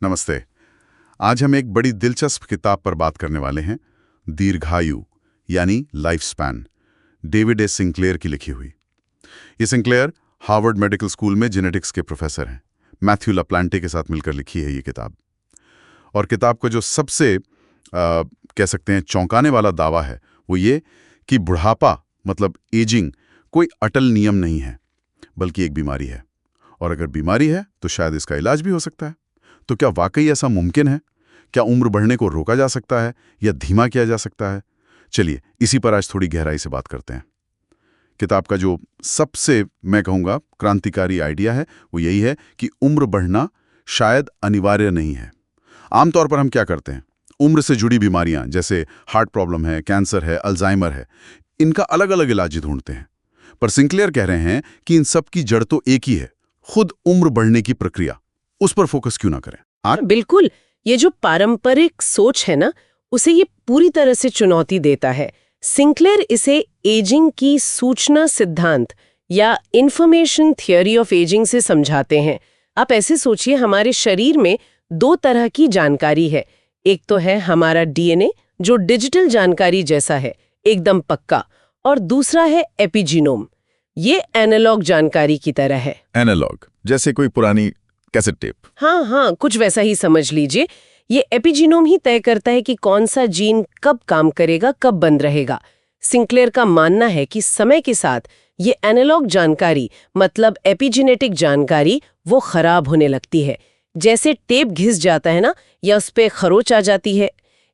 नमस्ते। आज हम एक बड़ी दिलचस्प किताब पर बात करने वाले हैं, दीर्घायु यानी life span, David A Sinclair की लिखी हुई। ये सिंक्लेयर हार्वर्ड मेडिकल स्कूल में जेनेटिक्स के प्रोफेसर हैं। मैथ्यू लाप्लांटे के साथ मिलकर लिखी है ये किताब। और किताब का जो सबसे कह सकते हैं चौंकाने वाला दावा है वो ये कि बुढ़ापा मतलब एजिंग कोई अटल नियम नहीं है, बल्कि एक बीमारी है। और अगर बीमारी है तो शायद इसका इलाज भी हो सकता है। तो क्या वाकई ऐसा मुमकिन है? क्या उम्र बढ़ने को रोका जा सकता है या धीमा किया जा सकता है? चलिए इसी पर आज थोड़ी गहराई से बात करते हैं। किताब का जो सबसे मैं कहूँगा क्रांतिकारी आइडिया है वो यही है कि उम्र बढ़ना शायद अनिवार्य नहीं है। आमतौर पर हम क्या करते हैं, उम्र से जुड़ी बीमारियां जैसे हार्ट प्रॉब्लम है, कैंसर है, अल्जाइमर है, इनका अलग अलग इलाज ढूंढते हैं। पर सिंक्लेयर कह रहे हैं कि इन सब की जड़ तो एक ही है, खुद उम्र बढ़ने की प्रक्रिया। उस पर फोकस क्यों ना करें? बिल्कुल, ये जो पारंपरिक सोच है ना, उसे ये पूरी तरह से चुनौती देता है। सिंक्लेयर इसे एजिंग की सूचना सिद्धांत या इंफॉर्मेशन थियोरी ऑफ एजिंग से समझाते हैं। आप ऐसे सोचिए, हमारे शरीर में दो तरह की जानकारी है। एक तो है हमारा डीएनए जो डिजिटल जानकारी जैसा है, एकदम पक्का, और दूसरा है एपिजीनोम। ये एनालॉग जानकारी की तरह है। एनालॉग जैसे कोई पुरानी कैसेट टेप। हाँ, कुछ वैसा ही समझ लीजिए। ये एपिजीनोम ही तय करता है कि कौन सा जीन कब काम करेगा, कब बंद रहेगा। सिंक्लेयर का मानना है कि समय के साथ ये एनालॉग जानकारी मतलब एपिजेनेटिक जानकारी वो खराब होने लगती है। जैसे टेप घिस जाता है ना, या उस पे खरोच आ जाती है,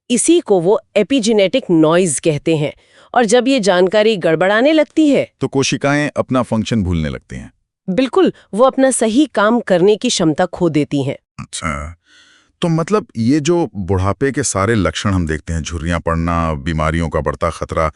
इसी को वो एपिजेनेटिक नॉइज कहते हैं। और जब ये जानकारी गड़बड़ाने लगती है तो कोशिकाएं अपना फंक्शन भूलने लगती हैं। बिल्कुल, वो अपना सही काम करने की क्षमता खो देती हैं। अच्छा, तो मतलब ये जो बुढ़ापे के सारे लक्षण हम देखते हैं, झुर्रियां पड़ना, बीमारियों का बढ़ता खतरा,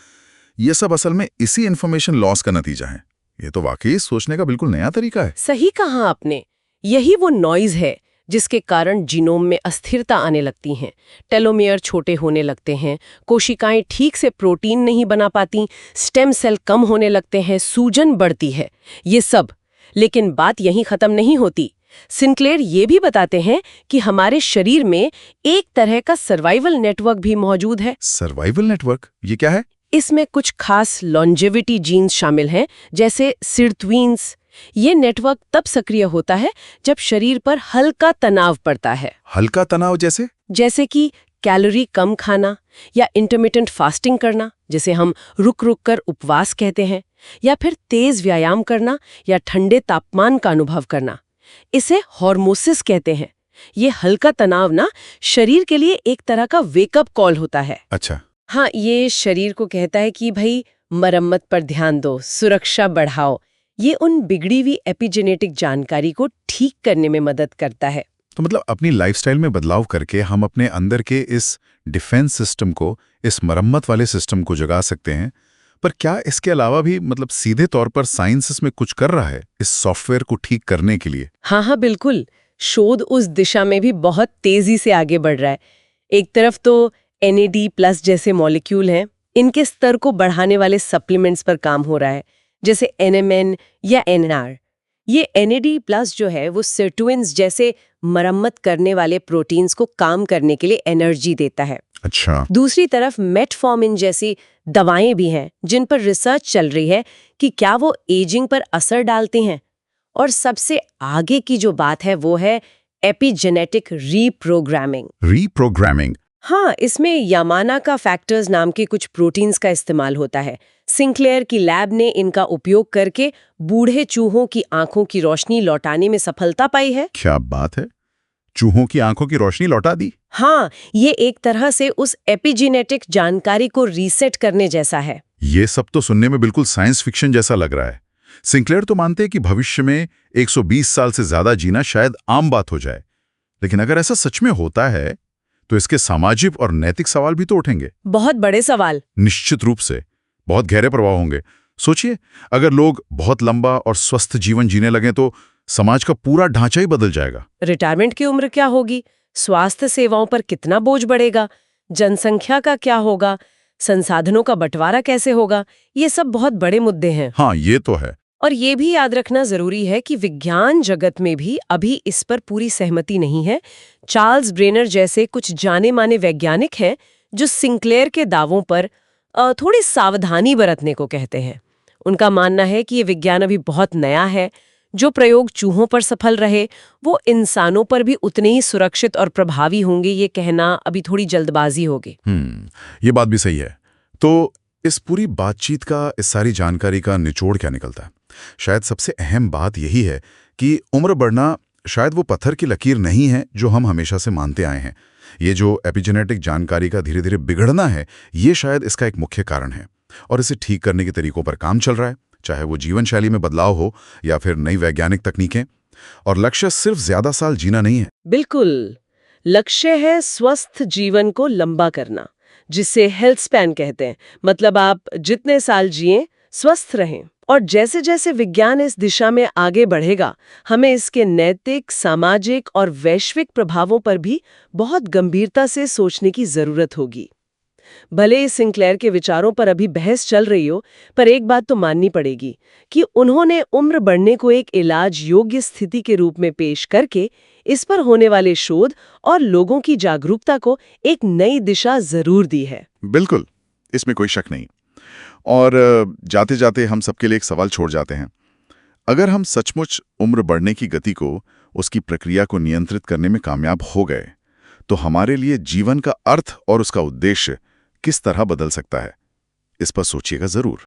ये सब असल में इसी इंफॉर्मेशन लॉस का नतीजा है। ये तो वाकई सोचने का बिल्कुल नया तरीका है। सही कहा आपने। यही वो नॉइज है जिसके कारण जीनोम में अस्थिरता आने लगती हैं, टेलोमियर छोटे होने लगते हैं, कोशिकाएं ठीक से प्रोटीन नहीं बना पाती, स्टेम सेल कम होने लगते हैं, सूजन बढ़ती है, ये सब। लेकिन बात यहीं खत्म नहीं होती। सिंक्लेयर ये भी बताते हैं कि हमारे शरीर में एक तरह का सर्वाइवल नेटवर्क भी मौजूद है। सर्वाइवल नेटवर्क, ये क्या है? इसमें कुछ खास लॉन्जेविटी जीन्स शामिल हैं, जैसे सिरट्वीन्स। ये नेटवर्क तब सक्रिय होता है जब शरीर पर हल्का तनाव पड़ता है। हल्का तनाव जैसे कि कैलोरी कम खाना या इंटरमिटेंट फास्टिंग करना, जिसे हम रुक रुक कर उपवास कहते हैं, या फिर तेज व्यायाम करना या ठंडे तापमान का अनुभव करना। इसे हॉर्मोसिस कहते हैं। ये हल्का तनाव ना शरीर के लिए एक तरह का वेकअप कॉल होता है। अच्छा। हाँ, ये शरीर को कहता है कि भाई मरम्मत पर ध्यान दो, सुरक्षा बढ़ाओ। ये उन बिगड़ी हुई एपिजेनेटिक जानकारी को ठीक करने में मदद करता है। तो मतलब अपनी लाइफस्टाइल में बदलाव करके हम अपने अंदर के इस डिफेंस सिस्टम को, इस मरम्मत वाले सिस्टम को जगा सकते हैं। पर क्या इसके अलावा भी मतलब सीधे तौर पर साइंस इसमें कुछ कर रहा है इस सॉफ्टवेयर को ठीक करने के लिए? हाँ, बिल्कुल। शोध उस दिशा में भी बहुत तेजी से आगे बढ़ रहा है। एक तरफ तो NAD+ जैसे मॉलिक्यूल हैं, इनके स्तर को बढ़ाने वाले सप्लीमेंट्स पर काम हो रहा है, जैसे NMN या NR। ये NAD+ जो है वो सिरटुइन्स जैसे मरम्मत करने वाले प्रोटीन्स को काम करने के लिए एनर्जी देता है। अच्छा। दूसरी तरफ मेटफॉर्मिन जैसी दवाएं भी हैं जिन पर रिसर्च चल रही है कि क्या वो एजिंग पर असर डालती हैं। और सबसे आगे की जो बात है वो है एपिजेनेटिक रीप्रोग्रामिंग। हाँ, इसमें यामानाका फैक्टर्स नाम के कुछ प्रोटीन्स का इस्तेमाल होता है। सिंक्लेयर की लैब ने इनका उपयोग करके बूढ़े चूहों की आंखों की रोशनी लौटाने में सफलता पाई है। क्या बात है, चूहों की आंखों की रोशनी लौटा दी? हाँ, ये एक तरह से उस एपिजेनेटिक जानकारी को रीसेट करने जैसा है। ये सब तो सुनने में बिल्कुल साइंस फिक्शन जैसा लग रहा है। सिंक्लेयर तो मानते हैं कि भविष्य में 120 साल से ज्यादा जीना शायद आम बात हो जाए। लेकिन अगर ऐसा सच में होता है तो इसके सामाजिक और नैतिक सवाल भी तो उठेंगे। बहुत बड़े सवाल। निश्चित रूप से बहुत गहरे प्रभाव होंगे। सोचिए, अगर लोग बहुत लंबा और स्वस्थ जीवन जीने लगें तो समाज का पूरा ढांचा ही बदल जाएगा। रिटायरमेंट की उम्र क्या होगी? स्वास्थ्य सेवाओं पर कितना बोझ बढ़ेगा? जनसंख्या का क्या होगा? संसाधनों का बंटवारा कैसे होगा? ये सब बहुत बड़े मुद्दे हैं। हाँ, ये तो है। और ये भी याद रखना जरूरी है कि विज्ञान जगत में भी अभी इस पर पूरी सहमति नहीं है। चार्ल्स ब्रेनर जैसे कुछ जाने माने वैज्ञानिक हैं जो सिंक्लेयर के दावों पर थोड़ी सावधानी बरतने को कहते हैं। उनका मानना है कि ये विज्ञान अभी बहुत नया है। जो प्रयोग चूहों पर सफल रहे वो इंसानों पर भी उतने ही सुरक्षित और प्रभावी होंगे, ये कहना अभी थोड़ी जल्दबाजी होगी। ये बात भी सही है। तो इस पूरी बातचीत का, इस सारी जानकारी का निचोड़ क्या निकलता है? शायद सबसे अहम बात यही है कि उम्र बढ़ना शायद वो पत्थर की लकीर नहीं है जो हम हमेशा से मानते आए हैं। ये जो एपिजेनेटिक जानकारी का धीरे धीरे बिगड़ना है, ये शायद इसका एक मुख्य कारण है। और इसे ठीक करने के तरीकों पर काम चल रहा है, चाहे वो जीवन शैली में बदलाव हो या फिर नई वैज्ञानिक तकनीकें। और लक्ष्य सिर्फ ज्यादा साल जीना नहीं है। बिल्कुल, लक्ष्य है स्वस्थ जीवन को लंबा करना, जिसे हेल्थ स्पैन कहते हैं। मतलब आप जितने साल जिएं, स्वस्थ रहें। और जैसे जैसे विज्ञान इस दिशा में आगे बढ़ेगा, हमें इसके नैतिक, सामाजिक और वैश्विक प्रभावों पर भी बहुत गंभीरता से सोचने की जरूरत होगी। भले ही सिंक्लेयर के विचारों पर अभी बहस चल रही हो, पर एक बात तो माननी पड़ेगी कि उन्होंने उम्र बढ़ने को एक इलाज योग्य स्थिति के रूप में पेश करके इस पर होने वाले शोध और लोगों की जागरूकता को एक नई दिशा जरूर दी है। बिल्कुल, इसमें कोई शक नहीं। और जाते जाते हम सबके लिए एक सवाल छोड़ जाते हैं। अगर हम सचमुच उम्र बढ़ने की गति को, उसकी प्रक्रिया को नियंत्रित करने में कामयाब हो गए, तो हमारे लिए जीवन का अर्थ और उसका उद्देश्य किस तरह बदल सकता है? इस पर सोचिएगा जरूर।